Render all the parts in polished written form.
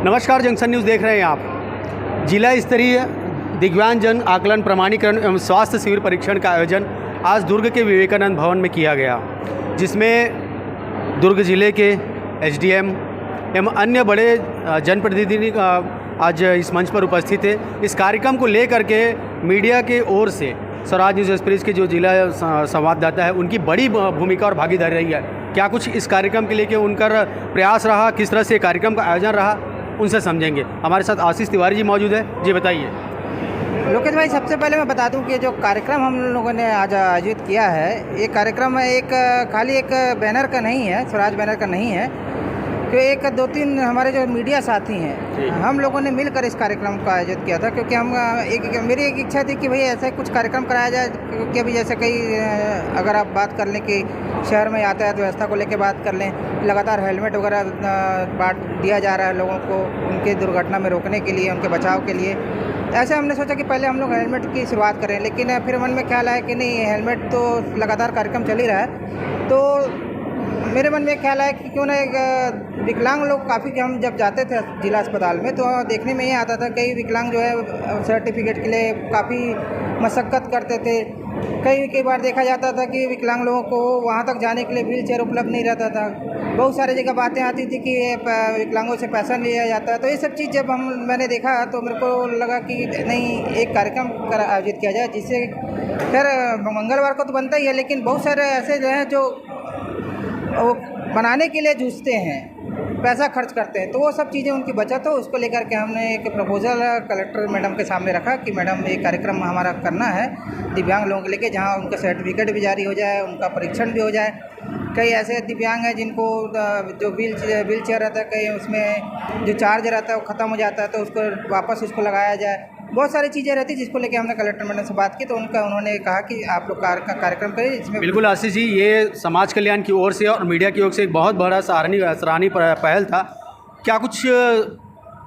नमस्कार, junction news देख रहे हैं आप। जिला स्तरीय दिव्यांगजन आकलन प्रमाणीकरण एवं स्वास्थ्य शिविर परीक्षण का आयोजन आज दुर्ग के विवेकानंद भवन में किया गया, जिसमें दुर्ग जिले के एसडीएम एवं अन्य बड़े जनप्रतिनिधि आज इस मंच पर उपस्थित थे। इस कार्यक्रम को लेकर के मीडिया के ओर से स्वराज न्यूज़ एक्सप्रेस के जो जिला संवाददाता है उनकी बड़ी भूमिका और भागीदारी रही है। क्या कुछ इस कार्यक्रम के लेके उनका प्रयास रहा, किस तरह से कार्यक्रम का आयोजन रहा, उनसे समझेंगे। हमारे साथ आशीष तिवारी जी मौजूद है। जी बताइए। लोकेश भाई, सबसे पहले मैं बता दूं कि जो कार्यक्रम हम लोगों ने आज आयोजित किया है, ये कार्यक्रम खाली एक बैनर का नहीं है, स्वराज बैनर का नहीं है, कि एक दो तीन हमारे जो मीडिया साथी हैं, हम लोगों ने मिलकर इस कार्यक्रम का आयोजित किया था। क्योंकि मेरी एक इच्छा थी कि भाई ऐसा कुछ कार्यक्रम कराया जाए। क्योंकि अभी जैसे कई अगर आप बात कर लें कि शहर में यातायात व्यवस्था को लेकर बात कर लें, लगातार हेलमेट वगैरह बांट दिया जा रहा है लोगों को उनके दुर्घटना में रोकने के लिए, उनके बचाव के लिए। ऐसे हमने सोचा कि पहले हम लोग हेलमेट की शुरुआत करें, लेकिन फिर मन में ख्याल आया कि नहीं, हेलमेट तो लगातार कार्यक्रम चल ही रहा है। तो मेरे मन में ख्याल आया कि क्यों ना एक विकलांग लोग काफ़ी, हम जब जाते थे जिला अस्पताल में तो देखने में ये आता था कई विकलांग जो है सर्टिफिकेट के लिए काफ़ी मशक्क़त करते थे। कई बार देखा जाता था कि विकलांग लोगों को वहाँ तक जाने के लिए व्हील चेयर उपलब्ध नहीं रहता था। बहुत सारी जगह बातें आती थी कि विकलांगों से पैसा लिया जाता है। तो ये सब चीज़ जब मैंने देखा तो मेरे को लगा कि नहीं, एक कार्यक्रम आयोजित किया जाए जिससे, खैर मंगलवार को तो बनता ही है, लेकिन बहुत सारे ऐसे जो हैं जो वो बनाने के लिए जूझते हैं, पैसा खर्च करते हैं, तो वो सब चीज़ें उनकी बचत हो, उसको लेकर के हमने एक प्रपोजल कलेक्टर मैडम के सामने रखा कि मैडम ये कार्यक्रम हमारा करना है दिव्यांग लोगों के लेके, जहाँ उनका सर्टिफिकेट भी जारी हो जाए, उनका परीक्षण भी हो जाए। कई ऐसे दिव्यांग हैं जिनको जो व्हील चेयर रहता है, कहीं उसमें जो चार्ज रहता है वो ख़त्म हो जाता है, तो उसको वापस उसको लगाया जाए। बहुत सारी चीज़ें रहती हैं जिसको लेके हमने कलेक्टर मैडम से बात की, तो उन्होंने कहा कि आप लोग कार्यक्रम करिए इसमें। बिल्कुल आशीष जी, ये समाज कल्याण की ओर से और मीडिया की ओर से एक बहुत बड़ा सराहनीय पहल था। क्या कुछ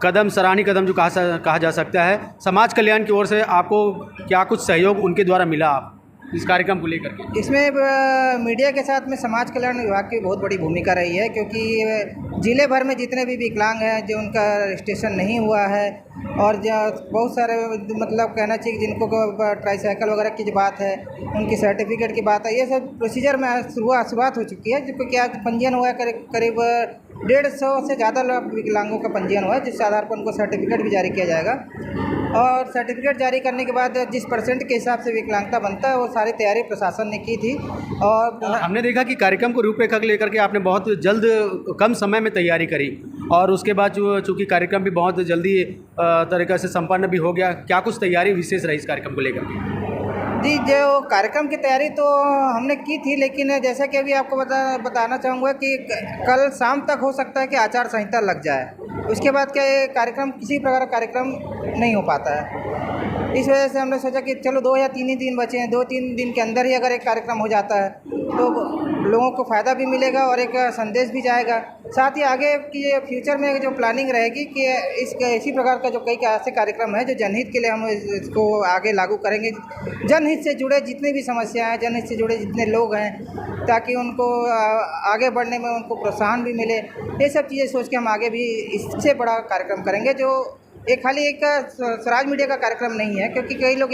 सराहनीय कदम जो कहा जा सकता है समाज कल्याण की ओर से, आपको क्या कुछ सहयोग उनके द्वारा मिला आप इस कार्यक्रम को लेकर के? इसमें मीडिया के साथ में समाज कल्याण विभाग की बहुत बड़ी भूमिका रही है। क्योंकि ज़िले भर में जितने भी विकलांग हैं जो उनका रजिस्ट्रेशन नहीं हुआ है, और जो बहुत सारे मतलब कहना चाहिए जिनको ट्राईसाइकिल वगैरह की जो बात है, उनकी सर्टिफिकेट की बात है, ये सब प्रोसीजर में शुरुआत हो चुकी है। क्योंकि आज पंजीयन हुआ है करीब 150 से ज़्यादा विकलांगों का पंजीयन हुआ है, जिसके आधार पर उनको सर्टिफिकेट भी जारी किया जाएगा। और सर्टिफिकेट जारी करने के बाद जिस परसेंट के हिसाब से विकलांगता बनता है, वो सारी तैयारी प्रशासन ने की थी। और हमने देखा कि कार्यक्रम को रूपरेखा लेकर के आपने बहुत जल्द कम समय में तैयारी करी, और उसके बाद चूँकि कार्यक्रम भी बहुत जल्दी तरीक़े से संपन्न भी हो गया। क्या कुछ तैयारी विशेष रही इस कार्यक्रम को लेकर? जी, जो कार्यक्रम की तैयारी तो हमने की थी, लेकिन जैसा कि अभी आपको बताना चाहूँगा कि कल शाम तक हो सकता है कि आचार संहिता लग जाए, उसके बाद क्या ये कार्यक्रम, किसी प्रकार का कार्यक्रम नहीं हो पाता है। इस वजह से हमने सोचा कि चलो 2 या 3 ही दिन बचे हैं, 2-3 दिन के अंदर ही अगर एक कार्यक्रम हो जाता है तो लोगों को फ़ायदा भी मिलेगा और एक संदेश भी जाएगा। साथ ही आगे की फ्यूचर में जो प्लानिंग रहेगी कि इसी प्रकार का जो कई ऐसे कार्यक्रम है जो जनहित के लिए हम इसको आगे लागू करेंगे। जनहित से जुड़े जितनी भी समस्याएं हैं, जनहित से जुड़े जितने लोग हैं, ताकि उनको आगे बढ़ने में उनको प्रोत्साहन भी मिले। ये सब चीज़ें सोच के हम आगे भी इससे बड़ा कार्यक्रम करेंगे, जो खाली एक स्वराज मीडिया का कार्यक्रम नहीं है। क्योंकि कई लोग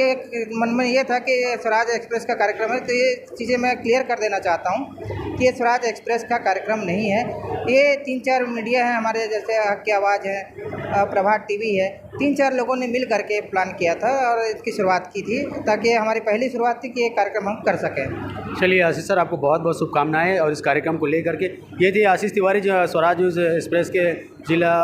मन में ये था कि स्वराज एक्सप्रेस का कार्यक्रम है, तो ये चीज़ें मैं क्लियर कर देना चाहता हूँ कि ये स्वराज एक्सप्रेस का कार्यक्रम नहीं है। ये 3-4 मीडिया हैं हमारे, जैसे हक की आवाज़ है, प्रभात टीवी है, 3-4 लोगों ने मिल करके प्लान किया था और इसकी शुरुआत की थी, ताकि हमारी पहली शुरुआत थी कि ये कार्यक्रम हम कर सकें। चलिए आशीष सर, आपको बहुत बहुत शुभकामनाएं और इस कार्यक्रम को लेकर के। ये थे आशीष तिवारी जो स्वराज न्यूज़ एक्सप्रेस के जिला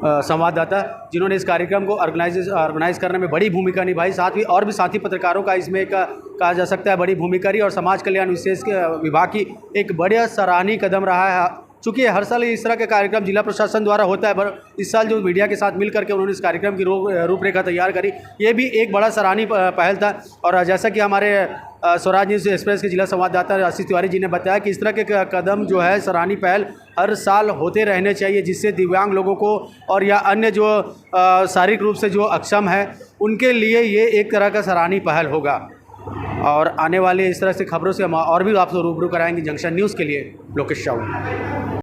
संवाददाता, जिन्होंने इस कार्यक्रम को ऑर्गेनाइज करने में बड़ी भूमिका निभाई। साथ ही और भी साथी पत्रकारों का इसमें कहा जा सकता है बड़ी भूमिका रही, और समाज कल्याण विशेष विभाग की एक बड़ा सराहनीय कदम रहा है। चूँकि हर साल इस तरह के कार्यक्रम जिला प्रशासन द्वारा होता है, पर इस साल जो मीडिया के साथ मिल करके उन्होंने इस कार्यक्रम की रूपरेखा तैयार करी, ये भी एक बड़ा सराहनीय पहल था। और जैसा कि हमारे स्वराज न्यूज़ एक्सप्रेस के जिला संवाददाता आशीष तिवारी जी ने बताया कि इस तरह के कदम जो है, सराहनीय पहल हर साल होते रहने चाहिए, जिससे दिव्यांग लोगों को और या अन्य जो शारीरिक रूप से जो अक्षम है उनके लिए ये एक तरह का सराहनीय पहल होगा। और आने वाले इस तरह से खबरों से हम और भी आपसे रूबरू कराएंगे। जंक्शन न्यूज़ के लिए लोकेश साहू।